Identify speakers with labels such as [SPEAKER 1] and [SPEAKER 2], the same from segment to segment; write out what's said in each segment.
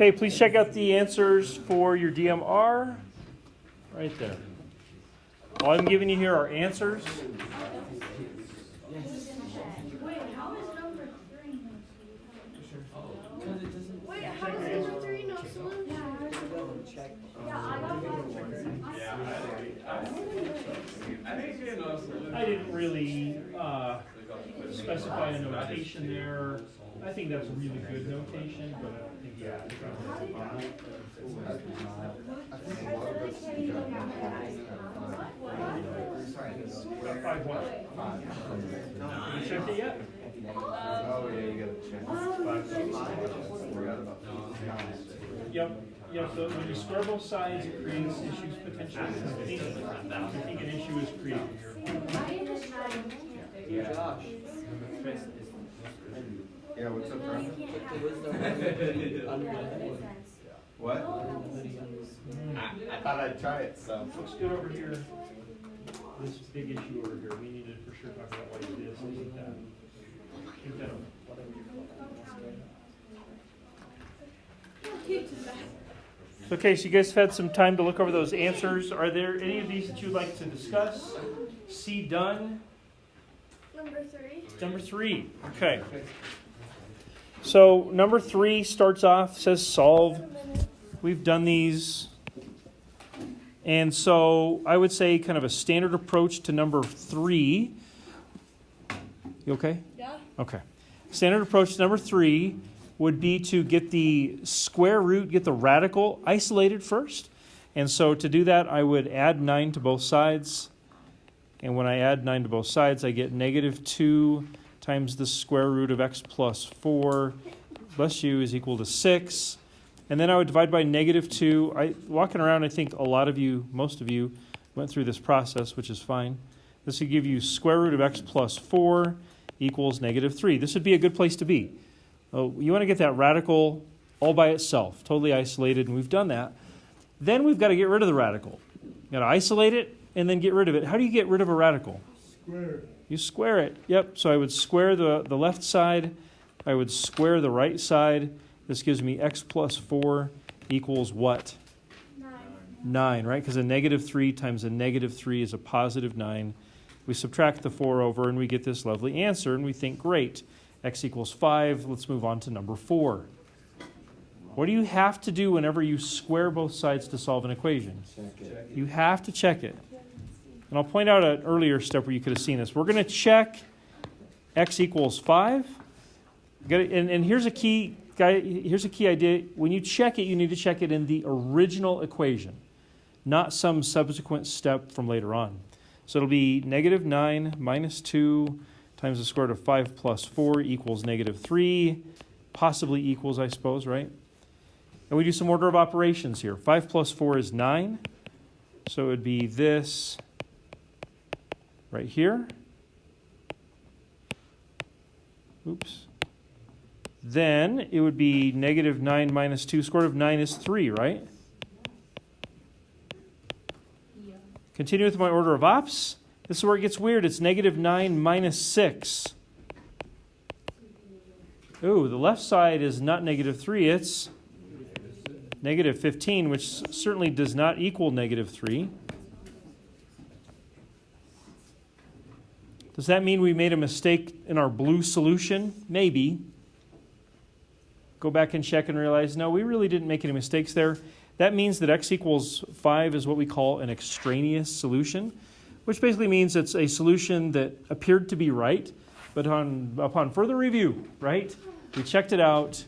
[SPEAKER 1] Okay, please check out the answers for your DMR. Right there. All I'm giving you here are answers.
[SPEAKER 2] Wait, how is number 3 no solution? Wait, how is number 3 no solution?
[SPEAKER 1] I didn't really specify a notation there. I think that's a really good notation, but I think, yeah. Five what? Have you checked it yet?
[SPEAKER 3] Oh, yeah, you gotta check.
[SPEAKER 1] Yep, so when you square both sides, it creates issues potentially. I think an issue is created here.
[SPEAKER 3] Josh. Yeah, what's up, Trevor? What? I thought I'd try it, so.
[SPEAKER 1] Looks good over here. This big issue over here, we need to for sure talk about why this isn't that. Okay, so you guys have had some time to look over those answers. Are there any of these that you'd like to discuss? See done?
[SPEAKER 2] Number 3.
[SPEAKER 1] Number 3. Okay. So number 3 starts off, says solve. We've done these. And so I would say kind of a standard approach to number 3. You okay?
[SPEAKER 2] Yeah.
[SPEAKER 1] Okay. Standard approach to number 3 would be to get the square root, get the radical isolated first. And so to do that, I would add 9 to both sides. And when I add 9 to both sides, I get negative 2 times the square root of x plus 4, bless you, is equal to 6. And then I would divide by negative 2. Walking around, I think a lot of you, most of you, went through this process, which is fine. This would give you square root of x plus 4 equals negative 3. This would be a good place to be. You want to get that radical all by itself, totally isolated, and we've done that. Then we've got to get rid of the radical. You've got to isolate it and then get rid of it. How do you get rid of a radical?
[SPEAKER 3] Square.
[SPEAKER 1] You square it. Yep, so I would square the left side. I would square the right side. This gives me x plus 4 equals what? 9, right? Because a negative 3 times a negative 3 is a positive 9. We subtract the 4 over, and we get this lovely answer, and we think, great. X equals 5. Let's move on to number 4. What do you have to do whenever you square both sides to solve an equation?
[SPEAKER 3] Check it.
[SPEAKER 1] You have to check it. And I'll point out an earlier step where you could have seen this. We're going to check x equals 5. And here's a key idea. When you check it, you need to check it in the original equation, not some subsequent step from later on. So it'll be negative 9 minus 2 times the square root of 5 plus 4 equals negative 3, possibly equals, I suppose, right? And we do some order of operations here. 5 plus 4 is 9, so it would be this right here. Oops. Then it would be negative 9 minus 2. Square root of 9 is 3, right?
[SPEAKER 2] Yeah.
[SPEAKER 1] Continue with my order of ops. This is where it gets weird. It's negative 9 minus 6. Ooh, the left side is not negative 3. It's negative 15, which certainly does not equal negative 3. Does that mean we made a mistake in our blue solution? Maybe. Go back and check and realize, no, we really didn't make any mistakes there. That means that x equals 5 is what we call an extraneous solution, which basically means it's a solution that appeared to be right, but upon further review, right, we checked it out,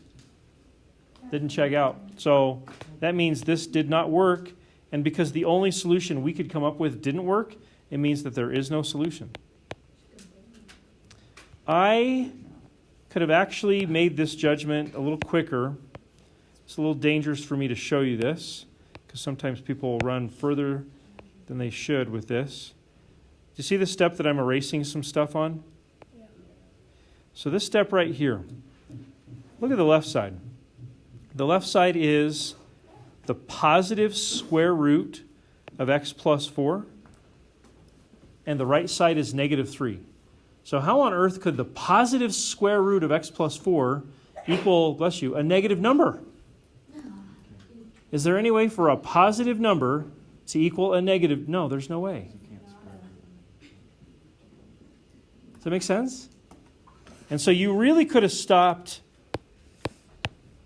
[SPEAKER 1] didn't check out. So that means this did not work, and because the only solution we could come up with didn't work, it means that there is no solution. I could have actually made this judgment a little quicker. It's a little dangerous for me to show you this, because sometimes people will run further than they should with this. Do you see the step that I'm erasing some stuff on?
[SPEAKER 2] Yeah.
[SPEAKER 1] So this step right here, look at the left side. The left side is the positive square root of x plus 4, and the right side is negative 3. So how on earth could the positive square root of x plus 4 equal, bless you, a negative number? Is there any way for a positive number to equal a negative? No, there's no way. Does that make sense? And so you really could have stopped.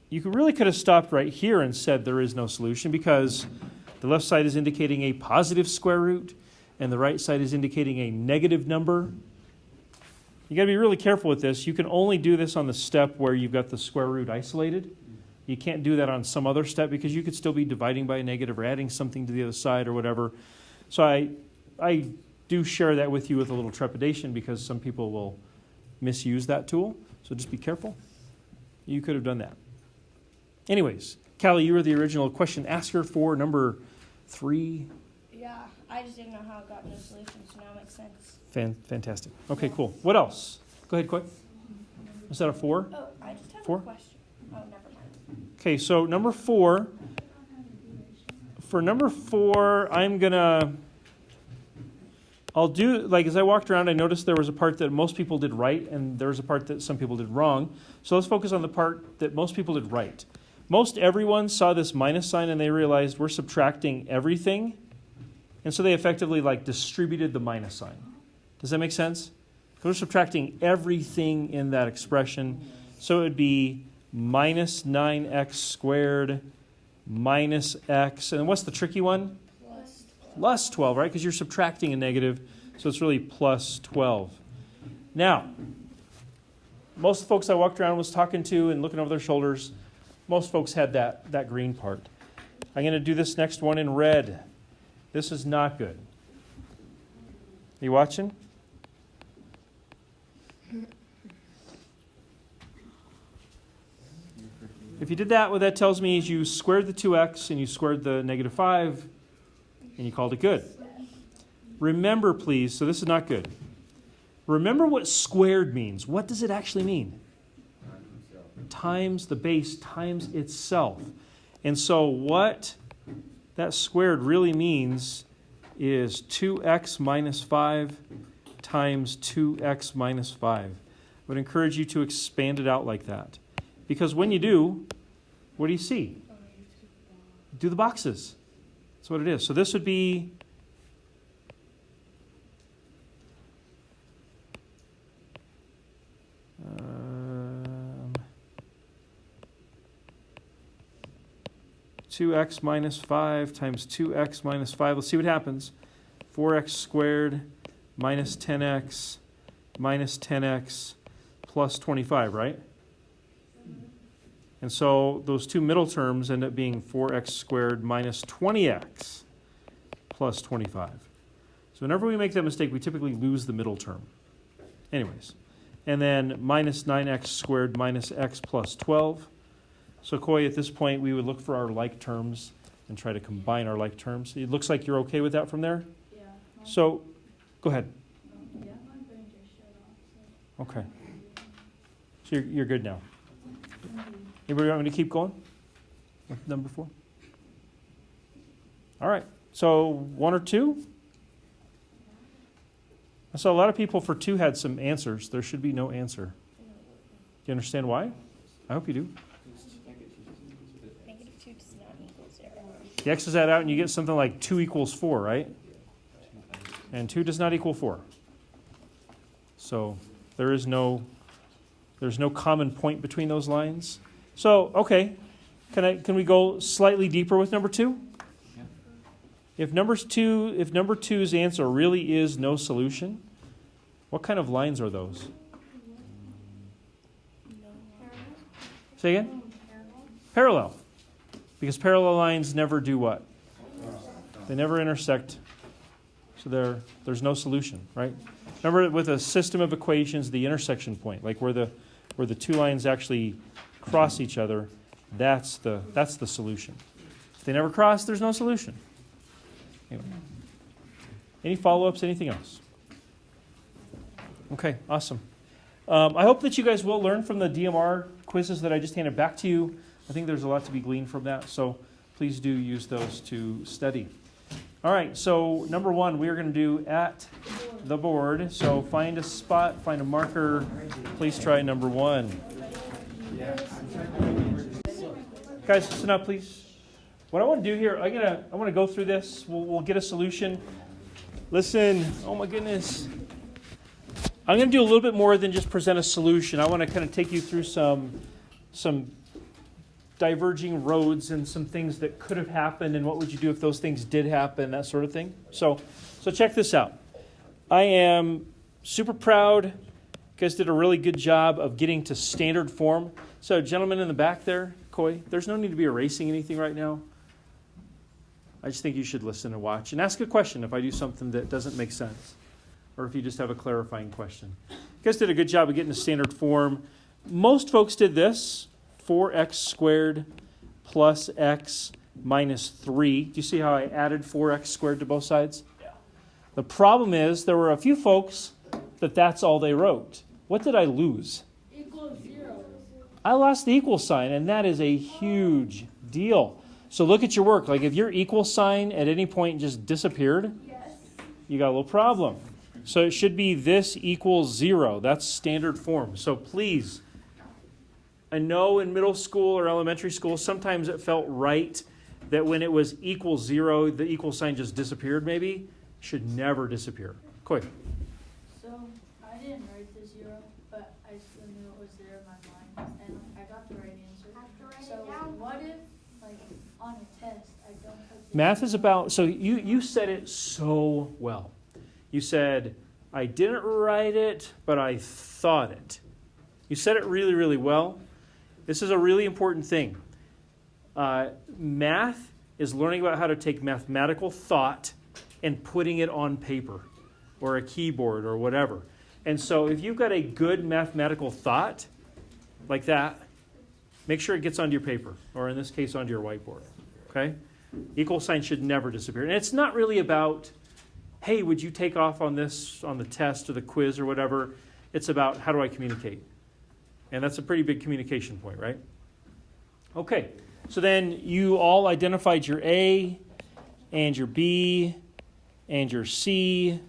[SPEAKER 1] You really could have stopped right here and said there is no solution, because the left side is indicating a positive square root and the right side is indicating a negative number. You got to be really careful with this. You can only do this on the step where you've got the square root isolated. You can't do that on some other step, because you could still be dividing by a negative or adding something to the other side or whatever. So I do share that with you with a little trepidation, because some people will misuse that tool. So just be careful. You could have done that. Anyways, Callie, you were the original question asker for number 3.
[SPEAKER 2] Yeah, I just didn't know how it got no solution, so now it makes sense.
[SPEAKER 1] Fantastic. Okay, cool. What else? Go ahead, quick. Is that a 4?
[SPEAKER 2] Oh, I just have
[SPEAKER 1] 4?
[SPEAKER 2] a question. Oh, never mind.
[SPEAKER 1] Okay, so number 4. For number 4, I'll do, like, as I walked around, I noticed there was a part that most people did right, and there was a part that some people did wrong. So let's focus on the part that most people did right. Most everyone saw this minus sign, and they realized we're subtracting everything. And so they effectively, like, distributed the minus sign. Does that make sense? Because we're subtracting everything in that expression. So it would be minus 9x squared minus x. And what's the tricky one? Plus 12, right? Because you're subtracting a negative, so it's really plus 12. Now, most folks I walked around was talking to and looking over their shoulders, most folks had that green part. I'm going to do this next one in red. This is not good. You watching? If you did that, what that tells me is you squared the 2x and you squared the negative 5, and you called it good. Remember, please, so this is not good. Remember what squared means. What does it actually mean? Times the base times itself. And so what that squared really means is 2x minus 5 times 2x minus 5. I would encourage you to expand it out like that. Because when you do, what do you see? Do the boxes. That's what it is. So this would be 2x minus 5 times 2x minus 5. Let's see what happens. 4x squared minus 10x plus 25, right? And so those two middle terms end up being 4x squared minus 20x plus 25. So whenever we make that mistake, we typically lose the middle term. Anyways. And then minus 9x squared minus x plus 12. So Coy, at this point, we would look for our like terms and try to combine our like terms. It looks like you're okay with that from there?
[SPEAKER 2] Yeah.
[SPEAKER 1] So, go ahead.
[SPEAKER 2] Yeah, my brain just shut off.
[SPEAKER 1] Okay. So you're good now. Anybody want me to keep going with number 4? All right. So 1 or 2? I saw a lot of people for 2 had some answers. There should be no answer. Do you understand why? I hope you do.
[SPEAKER 2] Negative 2 does not equal 0.
[SPEAKER 1] You X's that out and you get something like 2 equals 4, right? And 2 does not equal 4. So there's no common point between those lines. So, okay, can we go slightly deeper with number 2?
[SPEAKER 4] Yeah.
[SPEAKER 1] If number 2's answer really is no solution, what kind of lines are those? Say again? Parallel. Because parallel lines never do what? They never intersect. So there's no solution, right? Remember, with a system of equations, the intersection point, like where the two lines actually cross each other, that's the solution. If they never cross, there's no solution. Anyway. Any follow-ups, anything else? Okay, awesome. I hope that you guys will learn from the DMR quizzes that I just handed back to you. I think there's a lot to be gleaned from that, so please do use those to study. All right, so number 1, we are going to do at the board. So find a spot, find a marker. Please try number 1. Guys, listen up, please. What I want to do here, I want to go through this. We'll get a solution. Listen, oh my goodness. I'm going to do a little bit more than just present a solution. I want to kind of take you through some diverging roads and some things that could have happened and what would you do if those things did happen, that sort of thing. So check this out. I am super proud. You guys did a really good job of getting to standard form. So gentlemen in the back there, Coy, there's no need to be erasing anything right now. I just think you should listen and watch and ask a question if I do something that doesn't make sense or if you just have a clarifying question. You guys did a good job of getting to standard form. Most folks did this, 4x squared plus x minus 3. Do you see how I added 4x squared to both sides? Yeah. The problem is there were a few folks that's all they wrote. What did I lose?
[SPEAKER 2] Equals 0.
[SPEAKER 1] I lost the equal sign, and that is a huge deal. So look at your work. Like if your equal sign at any point just disappeared,
[SPEAKER 2] Yes.
[SPEAKER 1] you got a little problem. So it should be this equals 0. That's standard form. So please, I know in middle school or elementary school, sometimes it felt right that when it was equals 0, the equal sign just disappeared maybe. Should never disappear. Quick.
[SPEAKER 4] So I didn't write the 0, but I still knew it was there in my mind, and I got the right answer. So what if, like, on a test, I don't put the
[SPEAKER 1] Math is about, so you said it so well. You said, I didn't write it, but I thought it. You said it really, really well. This is a really important thing. Math is learning about how to take mathematical thought and putting it on paper or a keyboard or whatever. And so if you've got a good mathematical thought like that, make sure it gets onto your paper, or in this case, onto your whiteboard. Okay? Equal sign should never disappear. And it's not really about, hey, would you take off on this on the test or the quiz or whatever? It's about how do I communicate? And that's a pretty big communication point, right? Okay, so then you all identified your A and your B and your C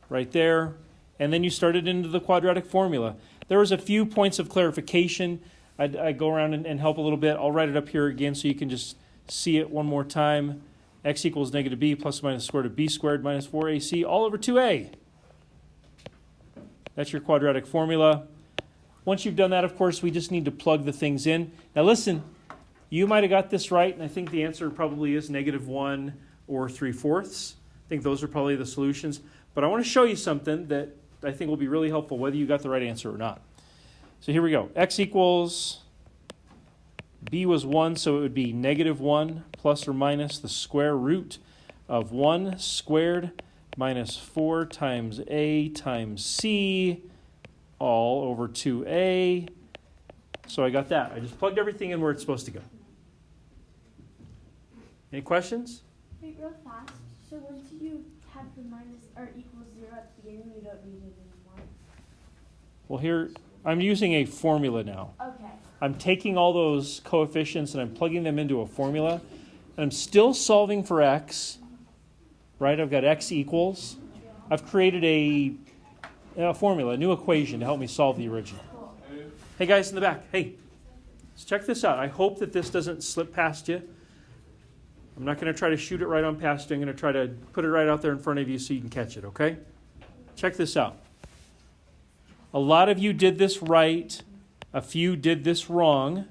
[SPEAKER 1] right there. And then you started into the quadratic formula. There was a few points of clarification. I'd go around and help a little bit. I'll write it up here again so you can just see it one more time. X equals negative b plus or minus the square root of b squared minus 4ac all over 2a. That's your quadratic formula. Once you've done that, of course, we just need to plug the things in. Now listen, you might have got this right, and I think the answer probably is -1 or 3/4. I think those are probably the solutions. But I want to show you something that I think will be really helpful whether you got the right answer or not. So here we go. X equals, b was 1, so it would be -1 plus or minus the square root of 1 squared minus 4 times a times c all over 2a. So I got that. I just plugged everything in where it's supposed to go. Any questions?
[SPEAKER 2] Wait, real fast. So once you have the minus or equals 0 at the beginning, you don't need it anymore.
[SPEAKER 1] Well, here, I'm using a formula now.
[SPEAKER 2] Okay.
[SPEAKER 1] I'm taking all those coefficients and I'm plugging them into a formula. And I'm still solving for x, right? I've got x equals. I've created a formula, a new equation to help me solve the original. Hey, guys in the back. Hey, let's check this out. I hope that this doesn't slip past you. I'm not going to try to shoot it right on past you. I'm going to try to put it right out there in front of you so you can catch it, okay? Check this out. A lot of you did this right. A few did this wrong.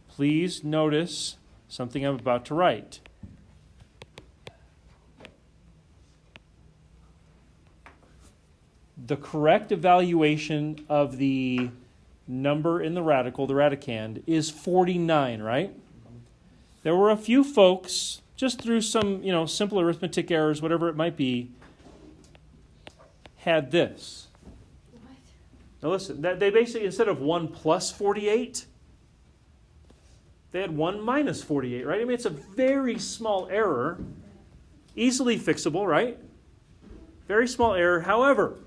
[SPEAKER 1] Please notice something I'm about to write. The correct evaluation of the number in the radical, the radicand, is 49, right? There were a few folks, just through some, simple arithmetic errors, whatever it might be, had this.
[SPEAKER 4] What?
[SPEAKER 1] Now listen, they basically, instead of 1 plus 48, they had 1 minus 48, right? I mean, it's a very small error, easily fixable, right? Very small error. However,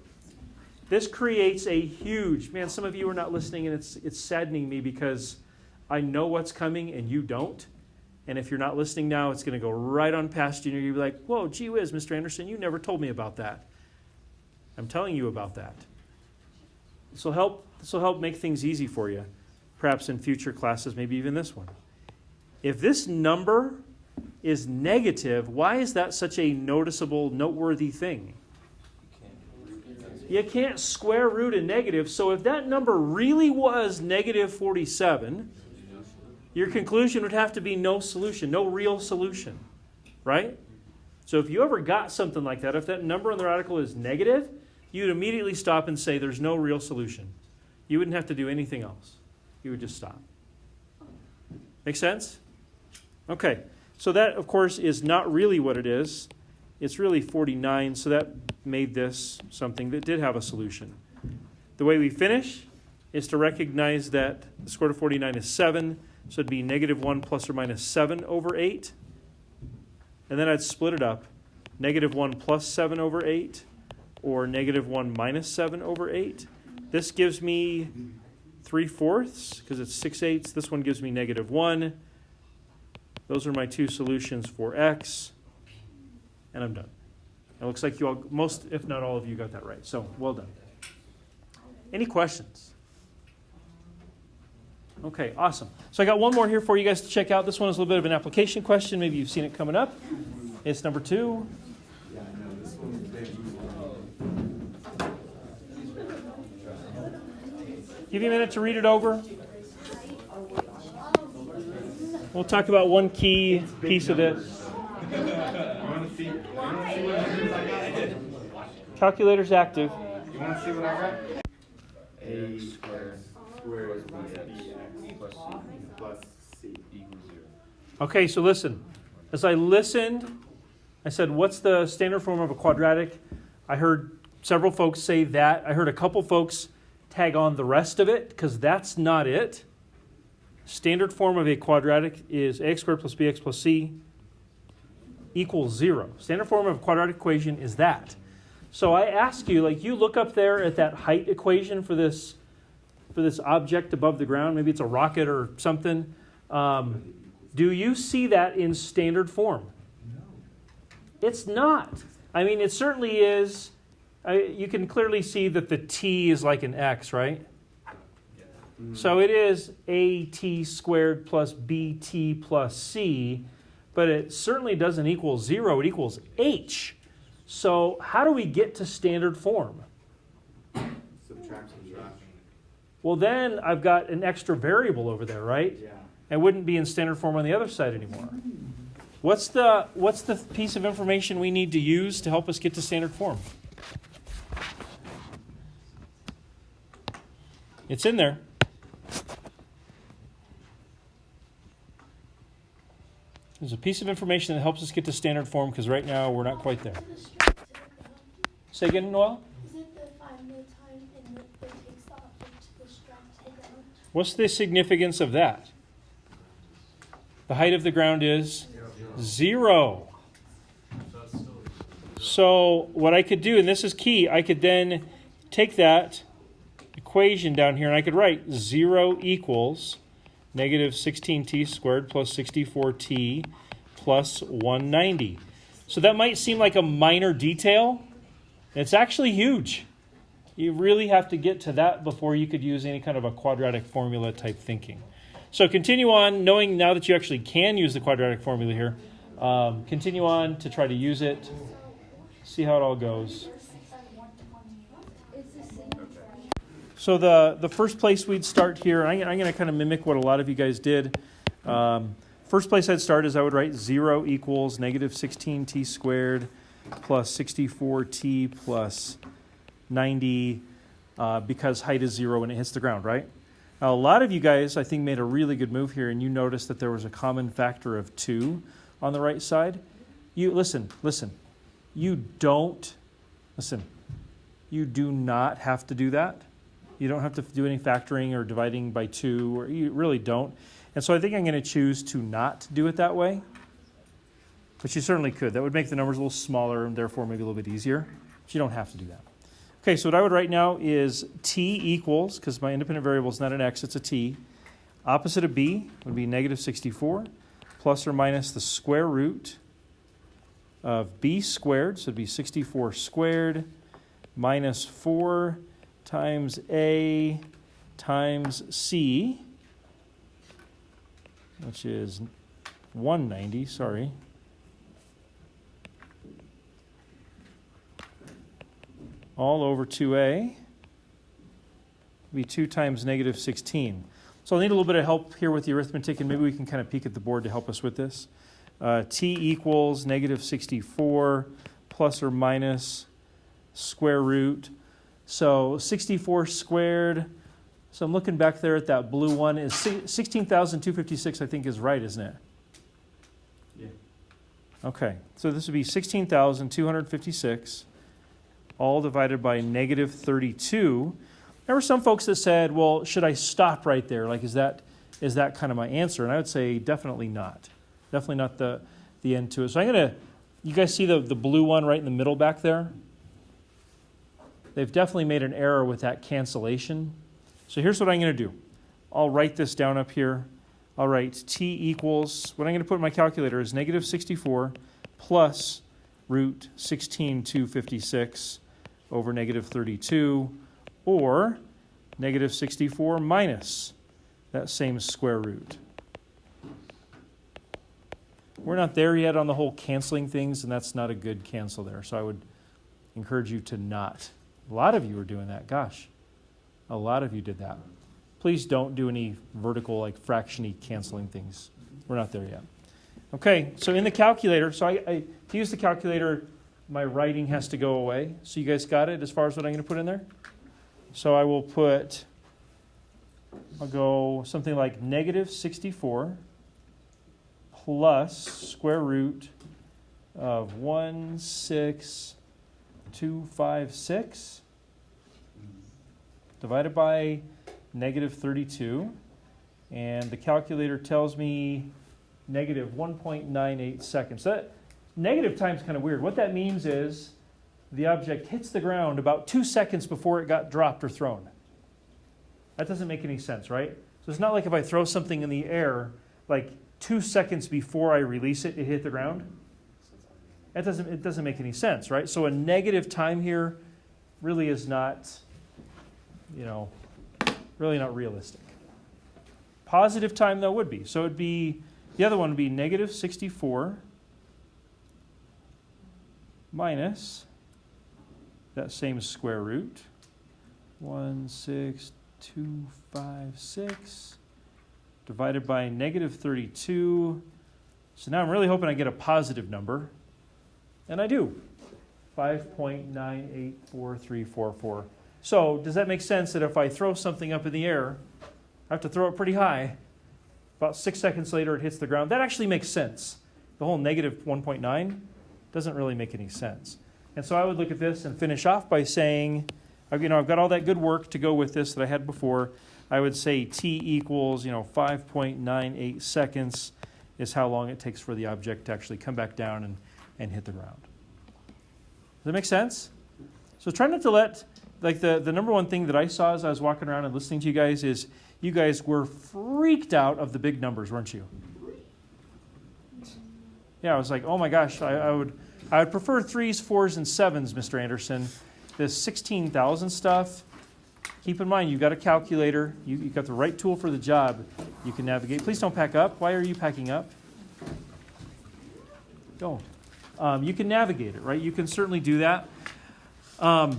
[SPEAKER 1] this creates a huge, man, some of you are not listening, and it's saddening me because I know what's coming and you don't. And if you're not listening now, it's going to go right on past you, and you're going to be like, whoa, gee whiz, Mr. Anderson, you never told me about that. I'm telling you about that. This will help make things easy for you, perhaps in future classes, maybe even this one. If this number is negative, why is that such a noticeable, noteworthy thing? You can't square root a negative, so if that number really was negative 47, your conclusion would have to be no solution, no real solution, right? So if you ever got something like that, if that number on the radical is negative, you'd immediately stop and say there's no real solution. You wouldn't have to do anything else. You would just stop. Make sense? Okay, so that, of course, is not really what it is. It's really 49, so that made this something that did have a solution. The way we finish is to recognize that the square root of 49 is 7, so it'd be negative 1 plus or minus 7 over 8. And then I'd split it up, negative 1 plus 7 over 8, or negative 1 minus 7 over 8. This gives me 3/4, because it's 6/8. This one gives me negative 1. Those are my two solutions for x. And I'm done. It looks like you all, most, if not all of you, got that right. So, well done. Any questions? Okay, awesome. So I got one more here for you guys to check out. This one is a little bit of an application question. Maybe you've seen it coming up. It's number 2.
[SPEAKER 3] Yeah, I know. This one's big.
[SPEAKER 1] Give you a minute to read it over. We'll talk about one key piece of it. Calculator's active.
[SPEAKER 3] You want to see what I got? A squared is bx plus c plus c equals 0.
[SPEAKER 1] Okay, so listen. As I listened, I said, what's the standard form of a quadratic? I heard several folks say that. I heard a couple folks tag on the rest of it, because that's not it. Standard form of a quadratic is ax squared plus bx plus c equals 0. Standard form of a quadratic equation is that. So I ask you, like, you look up there at that height equation for this object above the ground. Maybe it's a rocket or something. Do you see that in standard form? No. It's not. I mean, it certainly is. You can clearly see that the t is like an x, right? So it is at squared plus bt plus c, but it certainly doesn't equal 0. It equals h. So how do we get to standard form?
[SPEAKER 3] Subtract.
[SPEAKER 1] Well, then I've got an extra variable over there, right?
[SPEAKER 3] Yeah.
[SPEAKER 1] It wouldn't be in standard form on the other side anymore. What's the piece of information we need to use to help us get to standard form? It's in there. There's a piece of information that helps us get to standard form, because right now we're not quite there. Say again, Noel?
[SPEAKER 2] Is it the find the time and that takes the object to the strike down?
[SPEAKER 1] What's the significance of that? The height of the ground is 0. So what I could do, and this is key, I could then take that equation down here and I could write 0 equals negative 16t squared plus 64t plus 190. So that might seem like a minor detail. It's actually huge. You really have to get to that before you could use any kind of a quadratic formula type thinking. So continue on, knowing now that you actually can use the quadratic formula here. Continue on to try to use it. See how it all goes. So the first place we'd start here, I'm going to kind of mimic what a lot of you guys did. First place I'd start is I would write 0 equals negative 16t squared plus 64t plus 90 because height is 0 when it hits the ground, right? Now, a lot of you guys, I think, made a really good move here, and you noticed that there was a common factor of 2 on the right side. You listen. You do not have to do that. You don't have to do any factoring or dividing by 2, or you really don't. And so I think I'm going to choose to not do it that way. But you certainly could. That would make the numbers a little smaller and therefore maybe a little bit easier. But you don't have to do that. Okay, so what I would write now is t equals, because my independent variable is not an x, it's a t. Opposite of b would be negative 64 plus or minus the square root of b squared, so it would be 64 squared minus 4 times a times c, which is 190, sorry. All over 2a be 2 times negative 16. So I'll need a little bit of help here with the arithmetic, and maybe we can kind of peek at the board to help us with this. T equals negative 64 plus or minus square root. So 64 squared. So I'm looking back there at that blue one. Is 16,256, I think, is right, isn't it?
[SPEAKER 3] Yeah.
[SPEAKER 1] Okay, so this would be 16,256, all divided by negative 32. There were some folks that said, well, should I stop right there? Like, is that kind of my answer? And I would say definitely not. Definitely not the end to it. So I'm going to, you guys see the blue one right in the middle back there? They've definitely made an error with that cancellation. So here's what I'm going to do. I'll write this down up here. I'll write T equals, what I'm going to put in my calculator is negative 64 plus root 16,256 over negative 32, or negative 64 minus that same square root. We're not there yet on the whole canceling things, and that's not a good cancel there. So I would encourage you to not. A lot of you are doing that. Gosh, a lot of you did that. Please don't do any vertical, like fraction-y canceling things. We're not there yet. Okay, so in the calculator, so I to use the calculator, my writing has to go away. So you guys got it as far as what I'm going to put in there? So I will put, I'll go something like negative 64 plus square root of 16256 divided by negative 32. And the calculator tells me negative 1.98 seconds. That negative time is kind of weird. What that means is the object hits the ground about 2 seconds before it got dropped or thrown. That doesn't make any sense, right? So it's not like if I throw something in the air, like 2 seconds before I release it, it hit the ground. It doesn't make any sense, right? So a negative time here really is not, really not realistic. Positive time, though, would be. So it'd be, the other one would be negative 64 minus that same square root, 16256 divided by negative 32. So now I'm really hoping I get a positive number, and I do, 5.984344. So does that make sense that if I throw something up in the air, I have to throw it pretty high, about 6 seconds later it hits the ground? That actually makes sense. The whole negative 1.9 doesn't really make any sense. And so I would look at this and finish off by saying, I've got all that good work to go with this that I had before. I would say T equals, 5.98 seconds is how long it takes for the object to actually come back down and hit the ground. Does that make sense? So try not to let, like the number one thing that I saw as I was walking around and listening to you guys is you guys were freaked out of the big numbers, weren't you? Yeah, I was like, oh my gosh, I would prefer 3s, 4s, and 7s, Mr. Anderson. This 16,000 stuff, keep in mind, you've got a calculator. You've got the right tool for the job. You can navigate. Please don't pack up. Why are you packing up? Don't. You can navigate it, right? You can certainly do that. So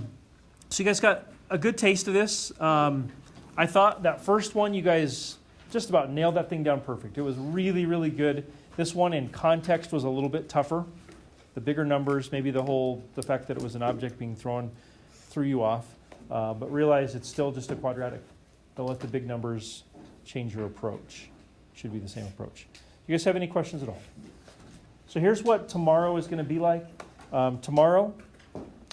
[SPEAKER 1] you guys got a good taste of this. I thought that first one, you guys just about nailed that thing down perfect. It was really, really good. This one in context was a little bit tougher. The bigger numbers, maybe the fact that it was an object being thrown threw you off. But realize it's still just a quadratic. Don't let the big numbers change your approach. It should be the same approach. You guys have any questions at all? So here's what tomorrow is going to be like. Tomorrow,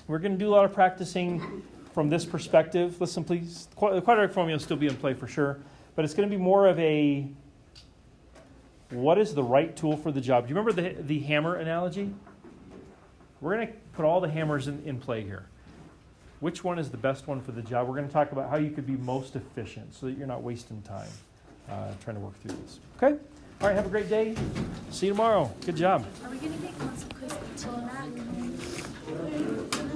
[SPEAKER 1] we're going to do a lot of practicing from this perspective. Listen, please. The quadratic formula will still be in play for sure. But it's going to be more of a, what is the right tool for the job? Do you remember the hammer analogy? We're going to put all the hammers in play here. Which one is the best one for the job? We're going to talk about how you could be most efficient so that you're not wasting time trying to work through this. Okay? All right, have a great day. See you tomorrow. Good job.
[SPEAKER 2] Are we going to get consequences until that?